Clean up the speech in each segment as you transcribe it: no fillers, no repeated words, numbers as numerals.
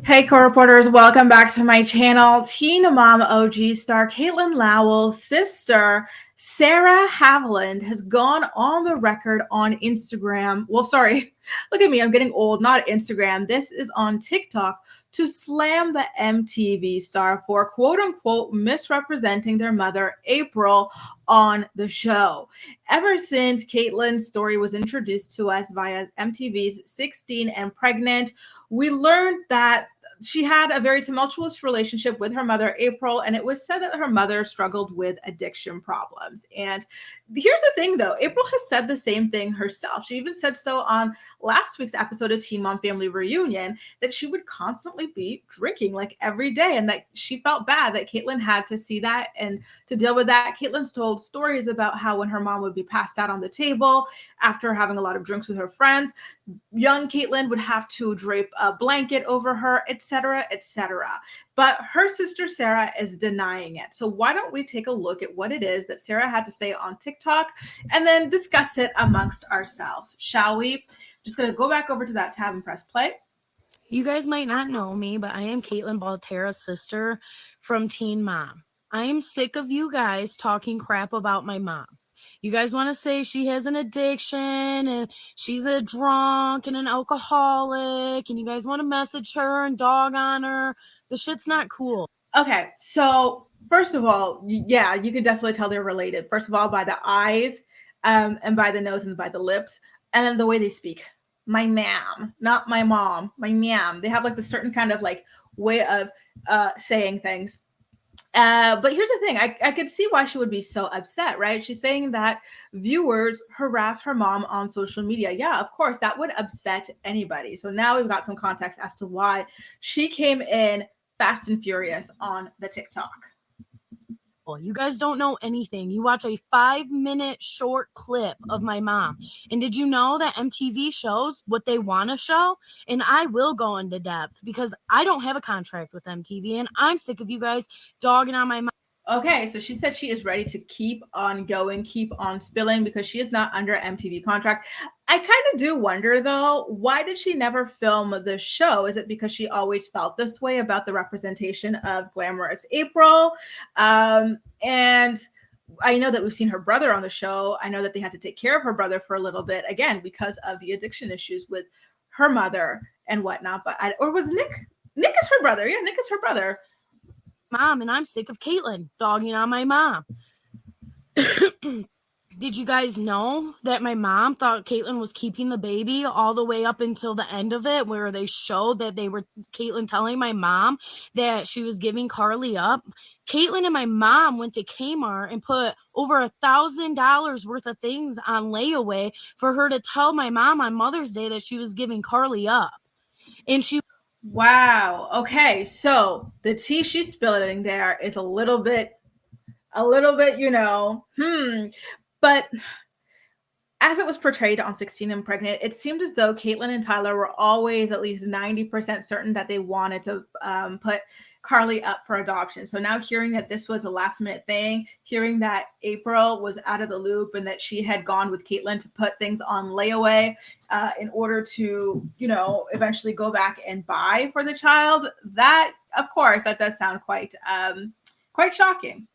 Hey, co-reporters, welcome back to my channel. Teen Mom OG star Catelynn Lowell's sister, Sarah Haviland, has gone on the record on Instagram. Well, sorry, look at me, I'm getting old, not Instagram. This is on TikTok to slam the MTV star for quote unquote misrepresenting their mother, April, on the show. Ever since Catelyn's story was introduced to us via MTV's 16 and Pregnant, we learned that she had a very tumultuous relationship with her mother, April, and it was said that her mother struggled with addiction problems. And here's the thing, though, April has said the same thing herself. She even said so on last week's episode of Teen Mom Family Reunion, that she would constantly be drinking like every day, and that she felt bad that Catelynn had to see that and to deal with that. Catelynn's told stories about how when her mom would be passed out on the table after having a lot of drinks with her friends, young Catelynn would have to drape a blanket over her, etc., etc. But her sister Sarah is denying it. So why don't we take a look at what it is that Sarah had to say on TikTok and then discuss it amongst ourselves, shall we? Just going to go back over to that tab and press play. You guys might not know me, but I am Catelynn Baltera's sister from Teen Mom. I am sick of you guys talking crap about my mom. You guys want to say she has an addiction and she's a drunk and an alcoholic, and you guys want to message her and dog on her. The shit's not cool. Okay, so first of all, yeah, you could definitely tell they're related. First of all, by the eyes, and by the nose and by the lips, and then the way they speak. My ma'am, not my mom, my ma'am. They have like the certain kind of like way of saying things. But here's the thing, I could see why she would be so upset, right? She's saying that viewers harass her mom on social media. Yeah, of course, that would upset anybody. So now we've got some context as to why she came in fast and furious on the TikTok. You guys don't know anything. You watch a 5-minute short clip of my mom. And did you know that MTV shows what they want to show? And I will go into depth because I don't have a contract with MTV and I'm sick of you guys dogging on my mom. Okay, so she said she is ready to keep on going, keep on spilling because she is not under MTV contract. I kind of do wonder though, why did she never film the show? Is it because she always felt this way about the representation of glamorous April? And I know that we've seen her brother on the show. I know that they had to take care of her brother for a little bit, again, because of the addiction issues with her mother and whatnot. But or was Nick? Nick is her brother. Yeah, Nick is her brother. Mom, and I'm sick of Catelynn dogging on my mom. Did you guys know that my mom thought Catelynn was keeping the baby all the way up until the end of it, where they showed that they were Catelynn telling my mom that she was giving Carly up? Catelynn and my mom went to Kmart and put over $1,000 worth of things on layaway for her to tell my mom on Mother's Day that she was giving Carly up. And she Wow. Okay. So the tea she's spilling there is a little bit, But as it was portrayed on 16 and Pregnant, it seemed as though Catelynn and Tyler were always at least 90% certain that they wanted to put Carly up for adoption. So now hearing that this was a last minute thing, hearing that April was out of the loop and that she had gone with Catelynn to put things on layaway in order to, eventually go back and buy for the child, that, of course, that does sound quite shocking.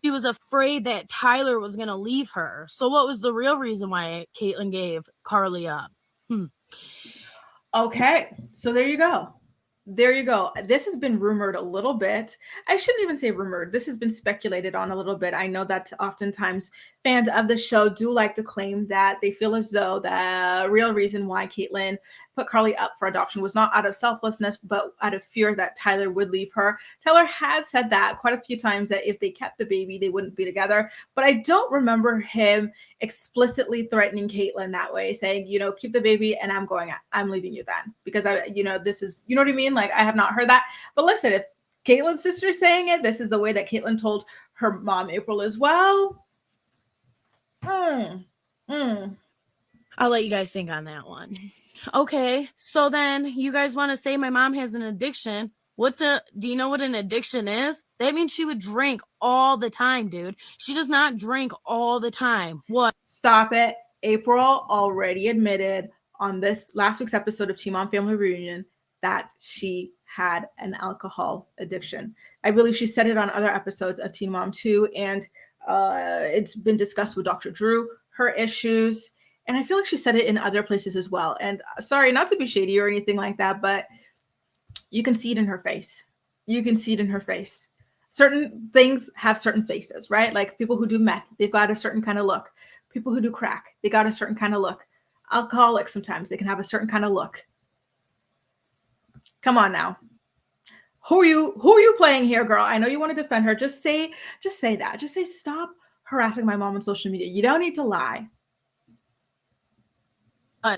She was afraid that Tyler was going to leave her. So what was the real reason why Catelynn gave Carly up? Okay, so there you go. This has been rumored a little bit. I shouldn't even say rumored. This has been speculated on a little bit. I know that oftentimes fans of the show do like to claim that they feel as though the real reason why Catelynn put Carly up for adoption was not out of selflessness, but out of fear that Tyler would leave her. Tyler has said that quite a few times, that if they kept the baby, they wouldn't be together. But I don't remember him explicitly threatening Catelynn that way, saying, keep the baby and I'm leaving you then. Because this is, you know what I mean? Like, I have not heard that. But listen, if Catelyn's sister's saying it, this is the way that Catelynn told her mom, April, as well. I'll let you guys think on that one. Okay, so then you guys want to say my mom has an addiction. Do you know what an addiction is? That means she would drink all the time, dude. She does not drink all the time. What? Stop it. April already admitted on this last week's episode of Teen Mom Family Reunion that she had an alcohol addiction. I believe she said it on other episodes of Teen Mom 2, and it's been discussed with Dr. Drew, her issues, and I feel like she said it in other places as well. And sorry, not to be shady or anything like that, but you can see it in her face. You can see it in her face. Certain things have certain faces, right? Like people who do meth, they've got a certain kind of look. People who do crack, they got a certain kind of look. Alcoholics, sometimes they can have a certain kind of look. Come on now. Who are you playing here, girl? I know you want to defend her. Just say that. Just say, stop harassing my mom on social media. You don't need to lie.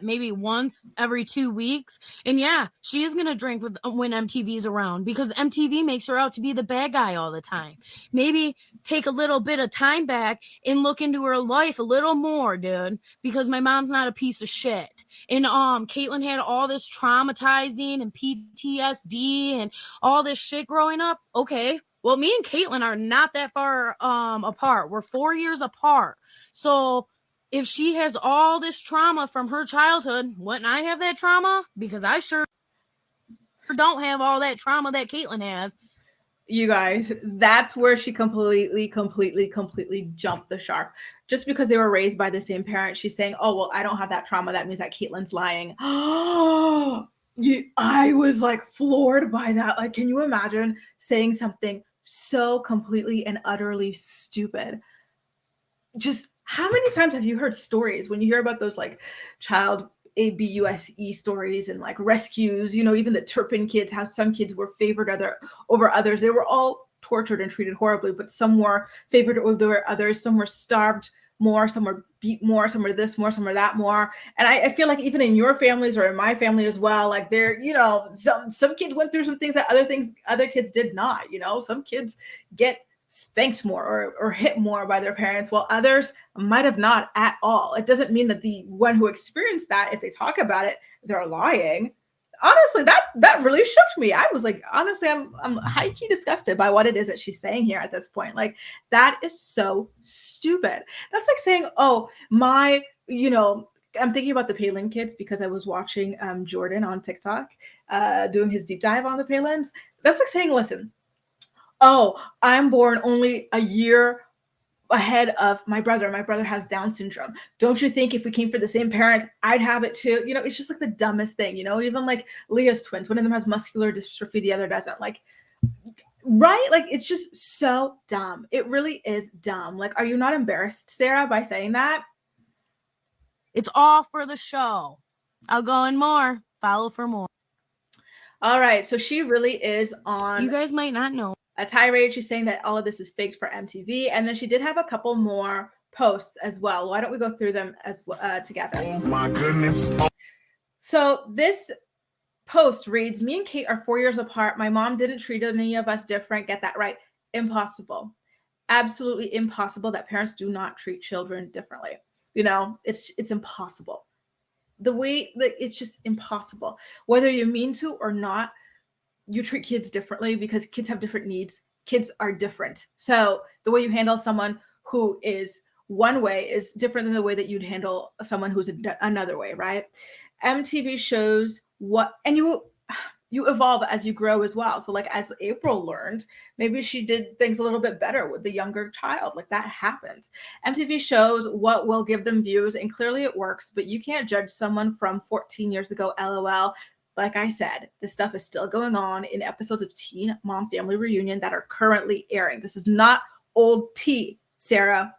Maybe once every 2 weeks. And yeah, she is going to drink when MTV's around, because MTV makes her out to be the bad guy all the time. Maybe take a little bit of time back and look into her life a little more, dude, because my mom's not a piece of shit. And Catelynn had all this traumatizing and PTSD and all this shit growing up. Okay, well, me and Catelynn are not that far apart. We're 4 years apart. So if she has all this trauma from her childhood, wouldn't I have that trauma? Because I sure don't have all that trauma that Catelynn has. You guys, that's where she completely jumped the shark. Just because they were raised by the same parent, she's saying, oh, well, I don't have that trauma. That means that Catelyn's lying. I was like floored by that. Like, can you imagine saying something so completely and utterly stupid? Just how many times have you heard stories when you hear about those like child ABUSE stories and like rescues, you know, even the Turpin kids, how some kids were favored over others. They were all tortured and treated horribly, but some were favored over others. Some were starved more, some were beat more, some were this more, some were that more. And I feel like even in your families or in my family as well, like there, you know, some kids went through some things that other kids did not, you know. Some kids get spanked more or hit more by their parents, while others might have not at all. It doesn't mean that the one who experienced that, if they talk about it, they're lying. Honestly, that really shook me. I was like, honestly, I'm high-key disgusted by what it is that she's saying here at this point. Like, that is so stupid. That's like saying, oh, my, you know, I'm thinking about the Palin kids because I was watching Jordan on TikTok doing his deep dive on the Palins. That's like saying, listen, oh, I'm born only a year ahead of my brother. My brother has Down syndrome. Don't you think if we came for the same parents, I'd have it too? You know, it's just like the dumbest thing, you know, even like Leah's twins, one of them has muscular dystrophy, the other doesn't. Like, right? Like, it's just so dumb. It really is dumb. Like, are you not embarrassed, Sarah, by saying that? It's all for the show. I'll go in more. Follow for more. All right. So she really is on. You guys might not know. A tirade. She's saying that all of this is faked for MTV. And then she did have a couple more posts as well. Why don't we go through them as together? Oh my goodness. So this post reads, me and Cate are 4 years apart. My mom didn't treat any of us different. Get that right. Impossible. Absolutely impossible that parents do not treat children differently. You know, it's impossible. The way that it's just impossible. Whether you mean to or not, you treat kids differently because kids have different needs. Kids are different. So the way you handle someone who is one way is different than the way that you'd handle someone who's another way, right? MTV shows what, and you evolve as you grow as well. So like as April learned, maybe she did things a little bit better with the younger child. Like that happens. MTV shows what will give them views, and clearly it works, but you can't judge someone from 14 years ago, LOL. Like I said, this stuff is still going on in episodes of Teen Mom Family Reunion that are currently airing. This is not old tea, Sarah.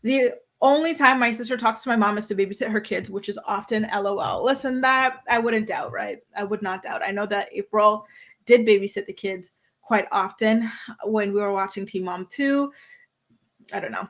The only time my sister talks to my mom is to babysit her kids, which is often LOL. Listen, that I wouldn't doubt, right? I would not doubt. I know that April did babysit the kids quite often when we were watching Teen Mom 2. I don't know.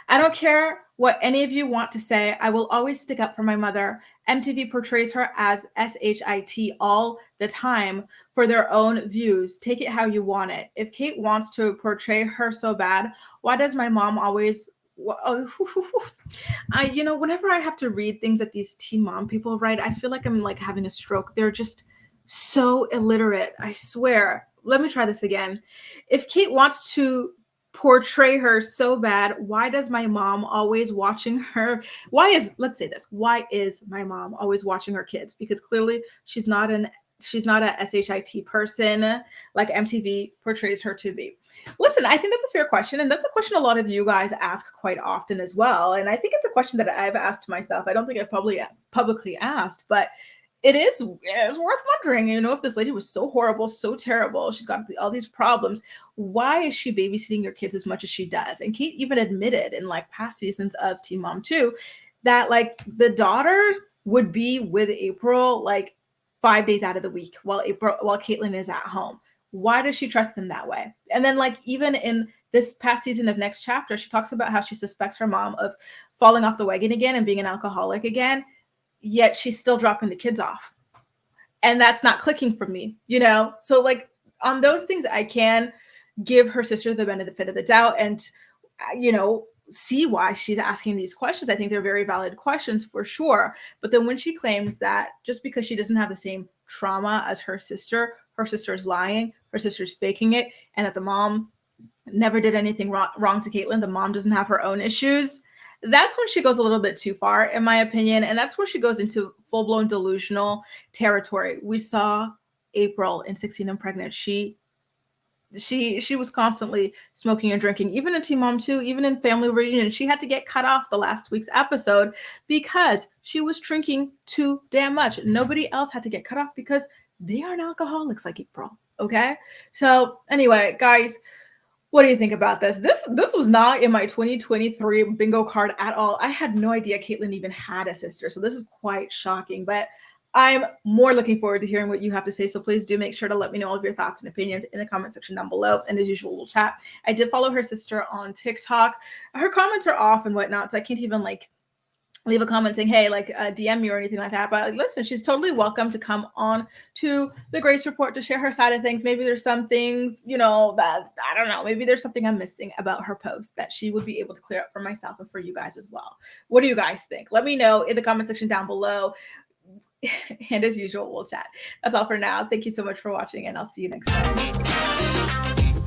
I don't care what any of you want to say. I will always stick up for my mother. MTV portrays her as SHIT all the time for their own views. Take it how you want it. If Cate wants to portray her so bad, why does my mom always... you know, whenever I have to read things that these Teen Mom people write, I feel like I'm like having a stroke. They're just so illiterate. I swear. Let me try this again. If Cate wants to portray her so bad, why does my mom always watching her? Let's say this. Why is my mom always watching her kids? Because clearly she's not an she's not a SHIT person like MTV portrays her to be. Listen, I think that's a fair question. And that's a question a lot of you guys ask quite often as well. And I think it's a question that I've asked myself. I don't think I've publicly asked, but it is worth wondering, if this lady was so horrible, so terrible, she's got all these problems, why is she babysitting your kids as much as she does? And Cate even admitted in like past seasons of Teen Mom 2 that like the daughters would be with April like 5 days out of the week while Catelynn is at home. Why does she trust them that way? And then like even in this past season of Next Chapter, she talks about how she suspects her mom of falling off the wagon again and being an alcoholic again, yet she's still dropping the kids off. And that's not clicking for me, So like on those things, I can give her sister the benefit of the doubt and, see why she's asking these questions. I think they're very valid questions for sure. But then when she claims that just because she doesn't have the same trauma as her sister's lying, her sister's faking it, and that the mom never did anything wrong to Catelynn, the mom doesn't have her own issues, that's when she goes a little bit too far, in my opinion. And that's where she goes into full-blown delusional territory. We saw April in 16 and Pregnant. She was constantly smoking and drinking, even in Teen Mom 2, even in Family Reunion. She had to get cut off the last week's episode because she was drinking too damn much. Nobody else had to get cut off because they aren't alcoholics like April. Okay. So anyway, guys, what do you think about this? This was not in my 2023 bingo card at all. I had no idea Catelynn even had a sister. So this is quite shocking, but I'm more looking forward to hearing what you have to say. So please do make sure to let me know all of your thoughts and opinions in the comment section down below. And as usual, we'll chat. I did follow her sister on TikTok. Her comments are off and whatnot, so I can't even like leave a comment saying, hey, like DM me or anything like that. But like, listen, she's totally welcome to come on to the Grace Report to share her side of things. Maybe there's some things, that I don't know. Maybe there's something I'm missing about her post that she would be able to clear up for myself and for you guys as well. What do you guys think? Let me know in the comment section down below. And as usual, we'll chat. That's all for now. Thank you so much for watching, and I'll see you next time.